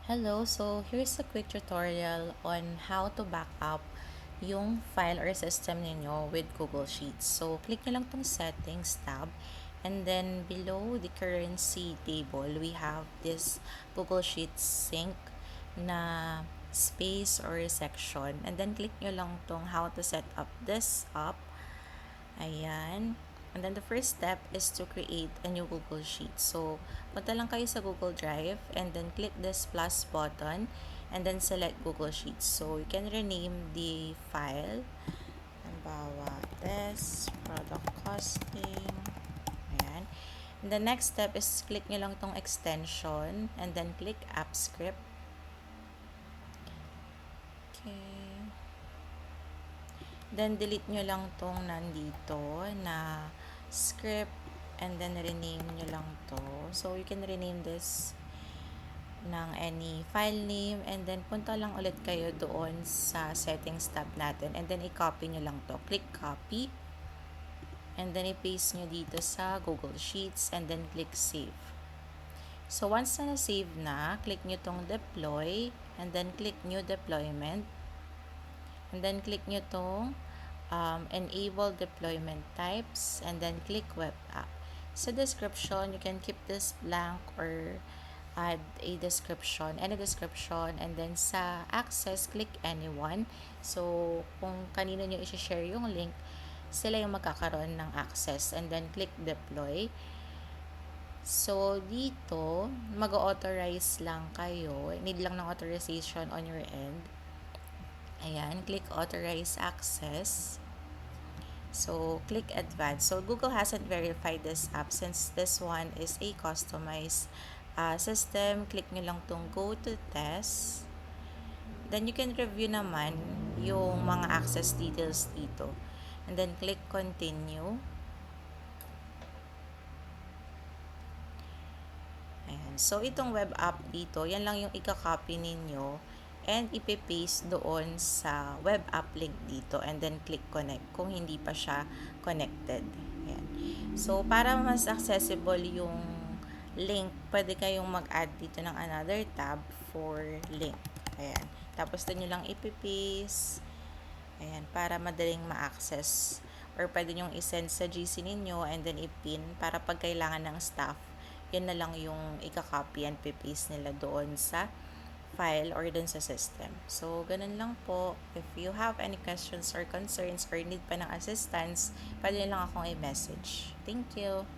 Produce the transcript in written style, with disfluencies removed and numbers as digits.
Hello, so here's a quick tutorial on how to back up yung file or system ninyo with Google Sheets. So, click nyo lang tong settings tab and then below the currency table, we have this Google Sheets sync na space or section and then click nyo lang tong how to set up this up. Ayan. And then the first step is to create a new Google Sheet. So, punta lang kayo sa Google Drive and then click this plus button and then select Google Sheets. So, you can rename the file. Halimbawa, this, product costing. Ayan. And the next step is click nyo lang itong extension and then click app script. Okay. Then, delete nyo lang tong nandito na script and then rename nyo lang to. So, you can rename this ng any file name and then punta lang ulit kayo doon sa settings tab natin and then i-copy nyo lang to. Click copy and then i-paste nyo dito sa Google Sheets and then click save. So, once na na-save na, click nyo tong deploy and then click new deployment. And then click nyo tong enable deployment types and then click web app. Sa description, you can keep this blank or add a description, any description, and then sa access, click anyone. So, kung kanino nyo i-share yung link, sila yung magkakaroon ng access and then click deploy. So, dito, mag-authorize lang kayo. Need lang ng authorization on your end. Ayan, click authorize access. So, click advance. So, Google hasn't verified this app since this one is a customized system. Click nyo lang tong go to test. Then, you can review naman yung mga access details dito. And then, click continue. Ayan. So, itong web app dito, yan lang yung ika-copy ninyo and ipe-paste doon sa web app link dito and then click connect kung hindi pa siya connected. Ayan. So, para mas accessible yung link, pwede kayong mag-add dito ng another tab for link. Ayan. Tapos, doon nyo lang ipe-paste. Ayan. Para madaling ma-access. Or pwede nyong isend sa GC ninyo and then i-pin para pag kailangan ng staff, yan na lang yung ika-copy and paste nila doon sa file or dun sa system. So, ganun lang po. If you have any questions or concerns or need pa ng assistance, pwede lang akong i-message. Thank you!